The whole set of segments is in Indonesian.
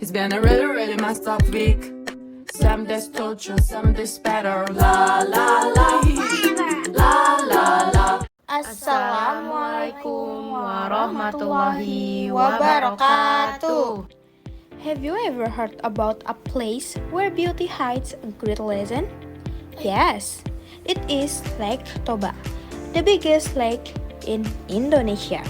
It's been a really, really messed up week. Some days torture, some days better. La la la, la la la. Assalamualaikum warahmatullahi wabarakatuh. Have you ever heard about a place where beauty hides a great legend? Yes, it is Lake Toba, the biggest lake in Indonesia.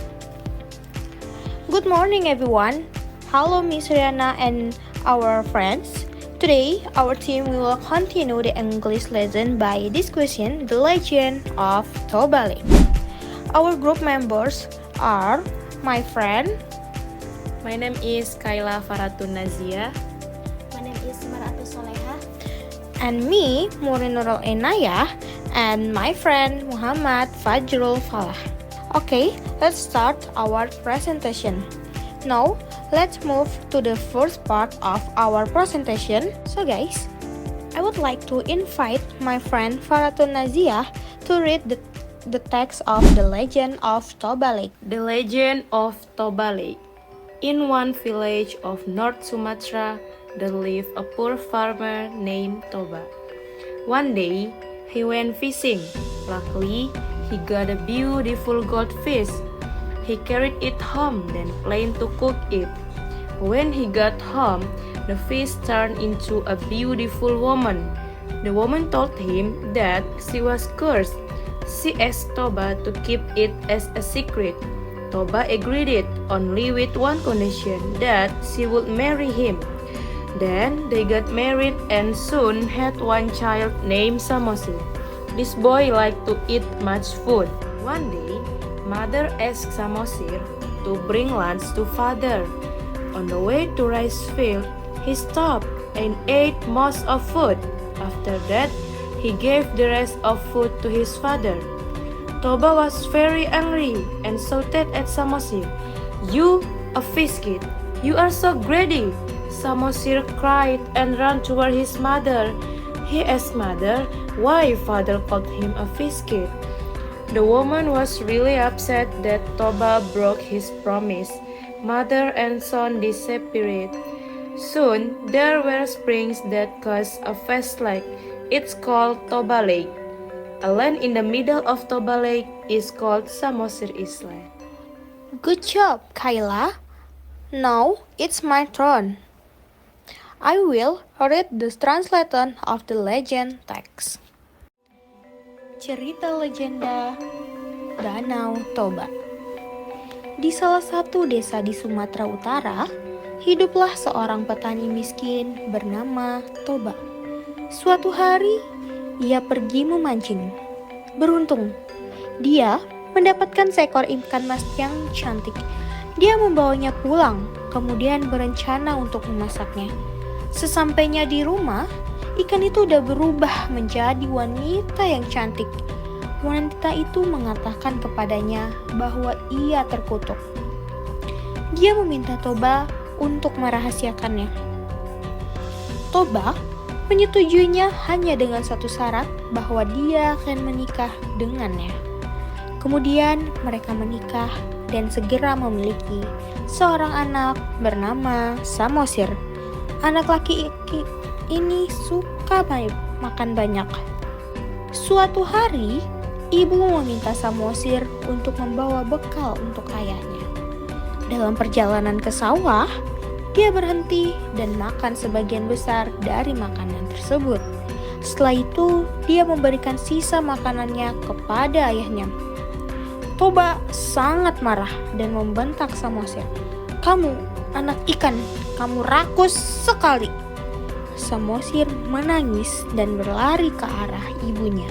Good morning everyone. Hello Miss Riana and our friends. Today, our team will continue the English lesson by discussing the legend of Toba Lake. Our group members are my friend. My name is Kaila Faratun Nazia. My name is Maratu Soleha. And me, Murinurul Enayah, and my friend Muhammad Fajrul Falah. Okay, let's start our presentation. Now, let's move to the first part of our presentation. So guys, I would like to invite my friend Faratun Nazia to read the text of the legend of Toba Lake. The legend of Toba Lake. In one village of North Sumatra, there lived a poor farmer named Toba. One day, he went fishing. Luckily, he got a beautiful goldfish. He carried it home, then planned to cook it. When he got home, the fish turned into a beautiful woman. The woman told him that she was cursed. She asked Toba to keep it as a secret. Toba agreed it only with one condition, that she would marry him. Then they got married and soon had one child named Samosir. This boy liked to eat much food. One day, mother asked Samosir to bring lunch to father. On the way to rice field, he stopped and ate most of food. After that, he gave the rest of food to his father. Toba was very angry and shouted at Samosir, "You, a fish kid, you are so greedy!" Samosir cried and ran toward his mother. He asked mother why father called him a fish kid. The woman was really upset that Toba broke his promise. Mother and son disappeared. Soon, there were springs that caused a vast lake. It's called Toba Lake. A land in the middle of Toba Lake is called Samosir Island. Good job, Kaila. Now, it's my turn. I will read the translation of the legend text. Cerita legenda Danau Toba. Di salah satu desa di Sumatera Utara, hiduplah seorang petani miskin bernama Toba. Suatu hari, ia pergi memancing. Beruntung, dia mendapatkan seekor ikan mas yang cantik. Dia membawanya pulang, kemudian berencana untuk memasaknya. Sesampainya di rumah, ikan itu udah berubah menjadi wanita yang cantik. Wanita itu mengatakan kepadanya bahwa ia terkutuk. Dia meminta Toba untuk merahasiakannya. Toba menyetujuinya hanya dengan satu syarat, bahwa dia akan menikah dengannya. Kemudian mereka menikah dan segera memiliki seorang anak bernama Samosir. Anak laki ini suka makan banyak. Suatu hari, ibu meminta Samosir untuk membawa bekal untuk ayahnya. Dalam perjalanan ke sawah, dia berhenti dan makan sebagian besar dari makanan tersebut. Setelah itu, dia memberikan sisa makanannya kepada ayahnya. Toba sangat marah dan membentak Samosir. "Kamu, anak ikan, kamu rakus sekali!" Samosir menangis dan berlari ke arah ibunya.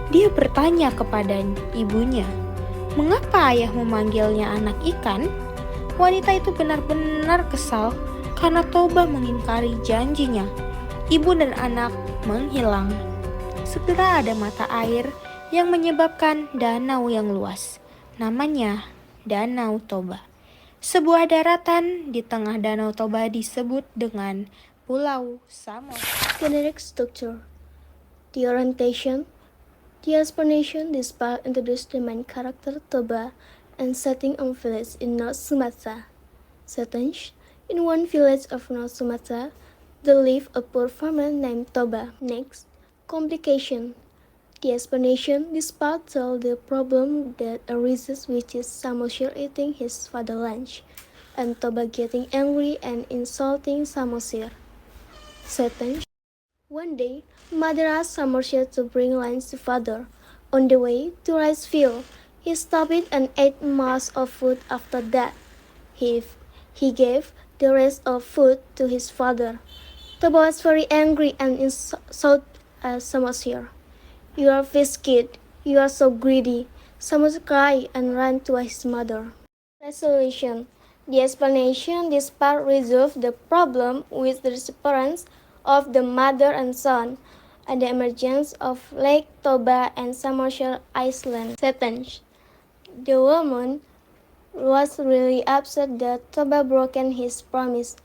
Dia bertanya kepada ibunya, "Mengapa ayah memanggilnya anak ikan?" Wanita itu benar-benar kesal karena Toba mengingkari janjinya. Ibu dan anak menghilang. Segera ada mata air yang menyebabkan danau yang luas. Namanya Danau Toba. Sebuah daratan di tengah Danau Toba disebut dengan Pulau Samos. Generic structure. The orientation. The explanation this part introduced the main character Toba and setting on village in North Sumatra. Settings. In one village of North Sumatra, there lived a poor farmer named Toba. Next, complication. The explanation dispels the problem that arises with his Samosir eating his father's lunch, and Toba getting angry and insulting Samosir. Second, one day, mother asked Samosir to bring lunch to father. On the way to rice field, he stopped and ate most of food. After that, he gave the rest of food to his father. Toba was very angry and insulted Samosir. "You are fish kid, you are so greedy." Samosir cried and ran to his mother. Resolution. The explanation this part resolved the problem with the disappearance of the mother and son and the emergence of Lake Toba and Samosir Island. Sentence. The woman was really upset that Toba broken his promise.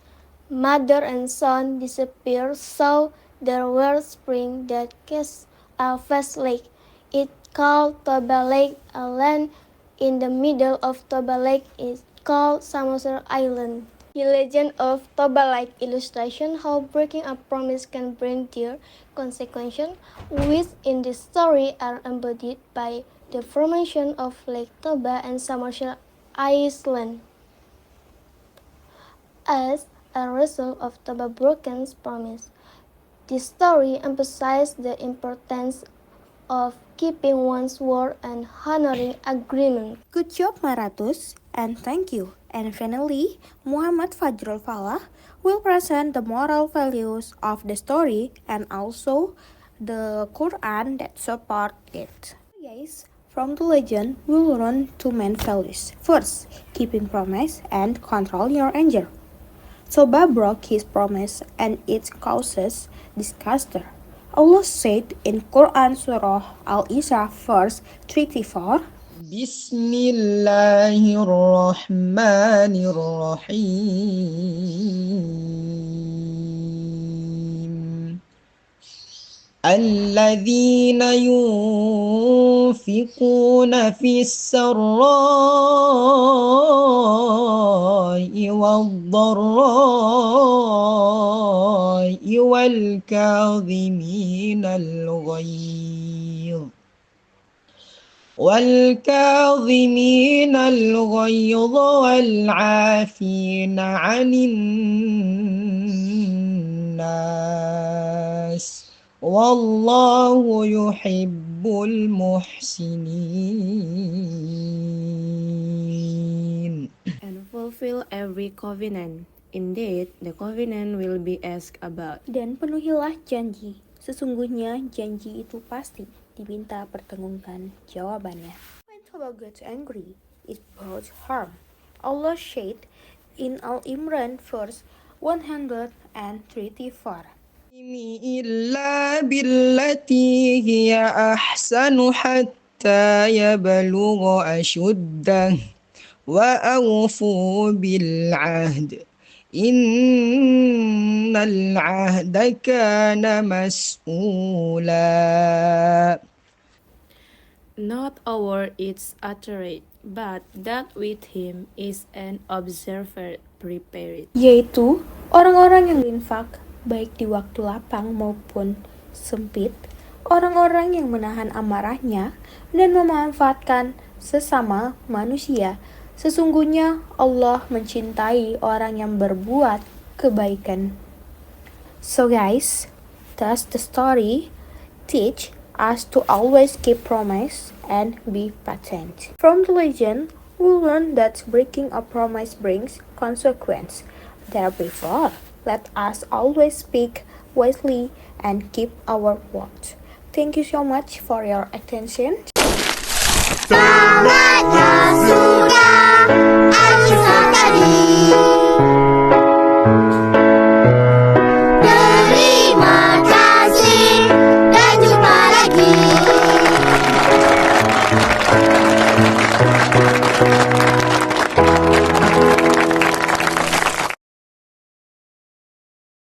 Mother and son disappeared, so there were springs that cast a vast lake. It called Toba Lake. A land in the middle of Toba Lake is called Samosir Island. The legend of Toba Lake illustration how breaking a promise can bring dire consequences, which in this story are embodied by the formation of Lake Toba and Samosir Island. As a result of Toba broken's promise, this story emphasizes the importance of keeping one's word and honoring agreement. Good job, Maratus, and thank you. And finally, Muhammad Fajrul Falah will present the moral values of the story and also the Quran that support it. Guys, from the legend, we'll learn two main values. First, keeping promise and control your anger. Toba broke his promise and it causes disaster. Allah said in Quran Surah Al-Isra verse 34, Bismillahirrahmanirrahim. الذين ينفقون في السراء والضراء والكاظمين الغيظ والعافين عن الناس والله يحب المحسنين. And fulfill every covenant. Indeed, the covenant will be asked about. dan penuhilah janji. Sesungguhnya janji itu pasti diminta pertanggungan jawabannya. When Toba gets angry, it brought harm. Allah said in Al-Imran verse 134. إلا بالتي هي أحسن حتى يبلغ أشده وأوفوا بالعهد إن العهد كان مسؤولا. Not a word is uttered, but that with him is an observer prepared. Yaitu orang-orang yang infak baik di waktu lapang maupun sempit, orang-orang yang menahan amarahnya dan memanfaatkan sesama manusia. Sesungguhnya Allah mencintai orang yang berbuat kebaikan. So guys, that's the story. Teach us to always keep promise and be patient. From the legend, we learn that breaking a promise brings consequence. Therefore, let us always speak wisely and keep our word. Thank you so much for your attention. Sahabat Rasulullah.